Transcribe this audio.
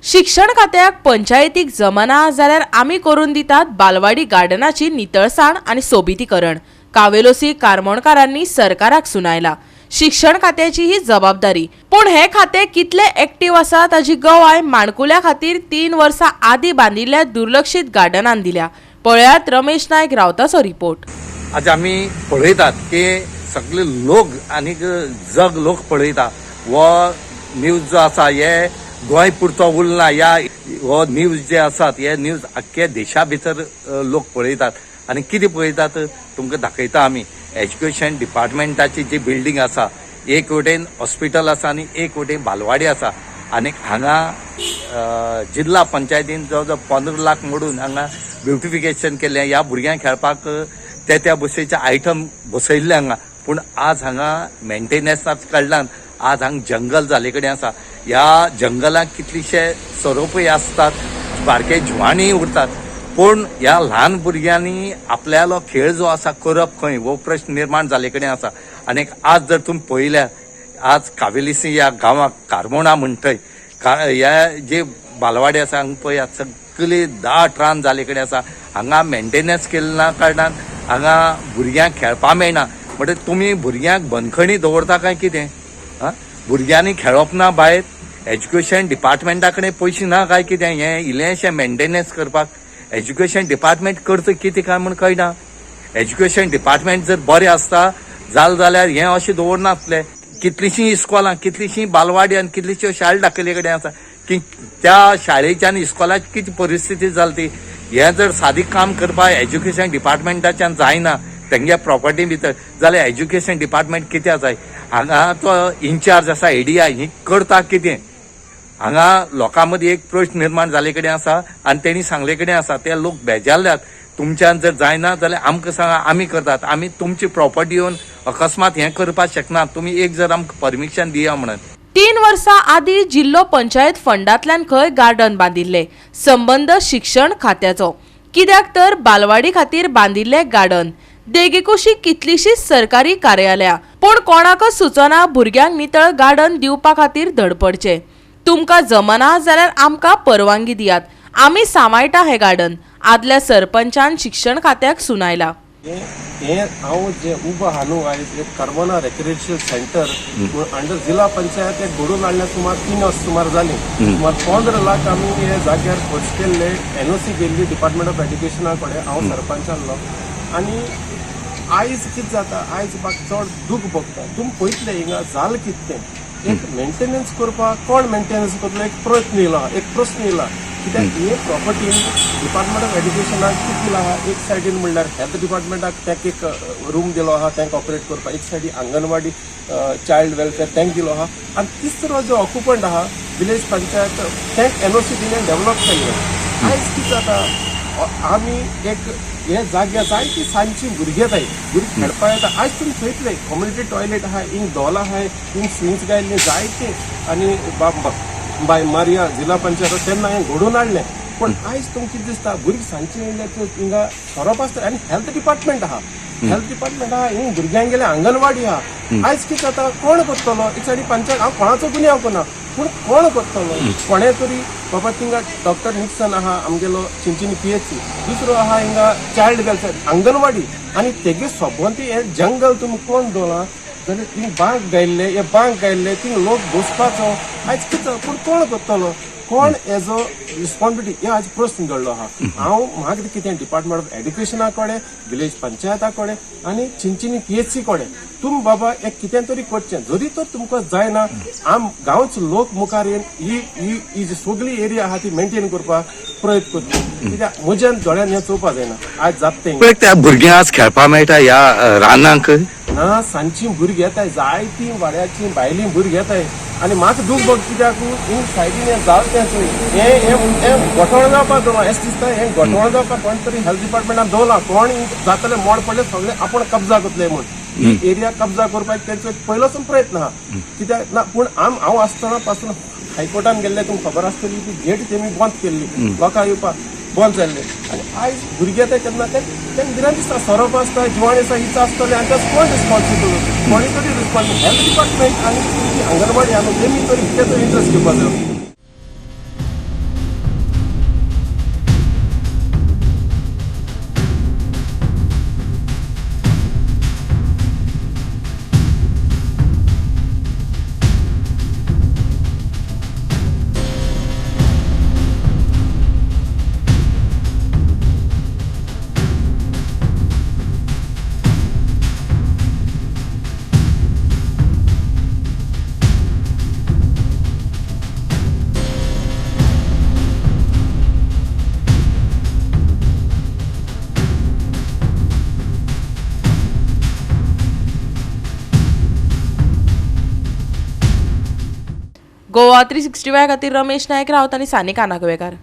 शिक्षण खात्याक पंचायतीक जमना जाल्यार आमी करून दितात बालवाडी गार्डनाची नितळसाण आणि सोबितीकरण। कावेलोसी कारमोणकारांनी सरकाराक सुनायला। शिक्षण खात्याची ही जबाबदारी, पण हे खाते कितले ऍक्टिव्ह आसा ताजी गवाय माणकुल्या खातीर 3 वर्सां आदी बांदिल्ल्या दुर्लक्षित गार्डनान दिल्या। पळयात रमेश नायक रावताचो रिपोर्ट। आज आम्ही पळयतात की सगळे लोक आणि जग लोक पळयता वो न्यूज जो आसा हे गोंय पुरतो उरना, या हो न्यूज जे आसात हे न्यूज अख्ख्या देशा भितर लोक पळयतात। आणि कितें पळयतात तुमकां दाखयता आमी। एज्युकेशन डिपार्टमेंटाची जी बिल्डिंग आसा, एक वटेन हॉस्पिटल आसा आणि एक वटेन बालवाडी आसा। आणि हांगा जिल्हा पंचायतीन जवळ 15 लाख मोडून हांगा ब्युटिफिकेशन केलें। ह्या भुरग्यांक खेळपाक त्या बसीचे आयटम बसयल्ले हांगा, पूण आज हांगा मेंटेनन्साच कडल्यान आज हांगा जंगल जाले कडेन आसा। ह्या जंगलाक कितलीशे सोरोपूय आसतात, बारके जिवाणीय उरतात, पूण ह्या ल्हान भुरग्यांनी आपल्यालो खेळ जो आसा करप खंय हो प्रश्न निर्माण जाले कडेन आसा। आनी आज जर तुमी पळयल्यार आज कावेलिसी ह्या गांवाक कारमोणा म्हणटय ह्या जे बालवाडी आसा हांगा पळयात सगळी दाट रान जाले कडेन आसा। हांगा मेंटेनन्स केल्ल्या कारणान हांगा भुरग्यांक खेळपा मेळना। म्हणटकीर तुमी भुरग्यांक बंदखणी दवरता काय कितें? भुरग्यांनी खेळप ना भायर? एज्युकेशन डिपार्टमेंटा कडेन पयशे ना काय कितें हें इल्लेशें मेंटेनन्स करपाक? एज्युकेशन डिपार्टमेंट करता कितें काय म्हण कळना। एज्युकेशन डिपार्टमेंट जर बरें आसता जाल्यार हें अशें दवरनासलें। कितलीशीं इस्कॉलां, कितलीशीं बालवाडी आनी कितलीश्यो शाळा दाखयले कडेन आसा की त्या शाळेच्या आनी इस्कॉलाची कितें परिस्थिती जाली ती। हें जर सादी काम करपाक एज्युकेशन डिपार्टमेंटाच्यान जायना तेंगे प्रॉपर्टी भितर, जाल्यार एज्युकेशन डिपार्टमेंट कित्या जाय? हांगा तो इन्चार्ज आसा एडीआय ही करता कितें? हांगा लोकां मदीं एक प्रश्न निर्माण जाले कडेन आसा आनी तेणी सांगले कडेन आसा ते लोक बेजारल्यात। तुमच्यान जर जायना जाल्यार आमकां सांगा, आमी करतात। आमी तुमची प्रॉपर्टी येवन अकस्मात हें करपाक शकनात, तुमी एक जर आमकां परमिशन दिया म्हणून। 3 वर्सां आदी जिल्लो पंचायत फंडांतल्यान खंय गार्डन बांदिल्ले। संबंध शिक्षण खात्याचो, कित्याक तर बालवाडी खातीर बांदिल्ले गार्डन। देगेकुशी कितलीशीच सरकारी कार्यालयां, पण कोणाकच सुचना भुरग्यांक नितळ गार्डन दिवपा खातीर धडपडचे। तुमकां जमना जाल्यार आमकां परवानगी दियात, आमी सांबाळटा हे गार्डन। आदल्या सरपंचान शिक्षण खात्याक सुनायला। हांव जे उबो आहा न्हू आयज एक कारमोना रेक्रिएशन सेंटर अंडर जिल्हा पंचायत एक घडोवन हाडल्या सुमार 3 वर्स सुमार जाली। सुमार 15 लाख आमी हे जाग्यार खर्च केल्ले। एनओसी गेल्ली डिपार्टमेंट ऑफ एज्युकेशना कडेन, हांव सरपंच आसलो। आनी आयज कितें जाता, आयज म्हाका चड दूख भोगता। तुमी पळयतले हिंगा जालें कितें एक मेंटेनन्स करपाक कोण मेंटेनन्स करतलो एक प्रश्न येयला कित्याक हे प्रॉपर्टी डिपार्टमेंट ऑफ एज्युकेशनाक कितें दिला आहा, एक सायडीन म्हणल्यार हेल्थ डिपार्टमेंटाक ताका एक रूम दिलो आहा तांकां ऑपरेट करपाक, एक सायडीन अंगणवाडी चायल्ड वेलफेअर तांकां दिलो आहा, आनी तिसरो जो ऑक्युपंट आहा विलेज पंचायत तांकां एनओसी दिलें डेव्हलप केल्लें। आयज कितें जाता, आमी एक हे जाग्यार जायती सांजची भुरगे येताय, भुरगे खेळपा येता। आयज तुमी पळयतले कम्युनिटी टॉयलेट आहा, हिंग दोला आहाय, हिंग स्विंग्स गायल्ले जायते। आनी बाय मारिया जिल्हा पंचायत तेन्ना हें घडोवन हाडलें, पण आयज तुमकां कितें दिसता भुरगीं सांजचे येयले हिंगा सोरोप आसता। आनी हेल्थ डिपार्टमेंट आहा, हिंग भुरग्यांक गेले अंगणवाडी आहा। आयज कितें जाता, कोण करतलो? एक सायडी पंचायत, हांव कोणाचो गुन्यांव करना, पूण कोण करतलो? कोणे तरी बाबा थिंगा डॉक्टर निक्सन आहा आमगेलो चिंचिनी PHC, दुसरो आहा हिंगा चायल्ड वेलफेअर अंगणवाडी, आनी तेगे सोबती हे जंगल तुमी कोण दवरला जाल्यार थिंग बांक गायल्ले थिंग लोक बसपाचो। आयज कितें पूण कोण करतलो? कोण एज अ रिस्पॉन्सिबिलिटी हे आज प्रश्न घडलो आहा। हांव म्हाका कितें डिपार्टमेंट ऑफ एज्युकेशना कडेन, विलेज पंचायता कडेन आनी चिंचिनी PHC कडेन तुम बाबा एक कितें तरी करचें। जरी तर तुमकां जायना, आम गांवच लोक मुखार येवन ही जी सगळी एरिया आहा ती मेंटेन करपाक प्रयत्न करचे, कित्याक म्हज्या दोळ्यान हें चोवपा जायना। आयज जाता त्या भुरग्यांक आज खेळपा मेळटा ह्या रानांक ना, सांजची भुरगीं येताय, जायतीं वाड्याची भायलीं भुरगीं येताय। आनी म्हाका दूख भोग कित्याक हिंग सायडीन हें जाल तें चोय हें गोठवण जावपाक दवरलां। अशें दिसता हें गोठवण जावपाक कोण तरी हेल्थ डिपार्टमेंटान दवरलां, कोण जातालें मोड पडलें सगळें आपण कब्जा करतले म्हूण। ही एरिया कब्जा करपाक तेंचो पयलोसून प्रयत्न आहा, कित्याक ना पूण हांव आसतना पासून हायकोर्टान गेल्ले तुमकां खबर आसतली की गेट तेमी बंद केल्ली, लोकां येवपाक बंद जाल्ले। आनी आयज भुरगे येताय केन्ना तेंकां भिरांत दिसता, सोरोप आसता, जिवाणी आसा, हिचा आसतलें, आनी तें कोण रिस्पॉन्सिबल? कोणी तरी रिस्पॉन्सिबल, हेल्थ डिपार्टमेंट आनी अंगणवाडी आहा तेमी तरी कितें तरी इंट्रस्ट घेवपाक जाय। गोवा 365 खातीर रमेश नायक रावत आनी सानिका नागवेकर.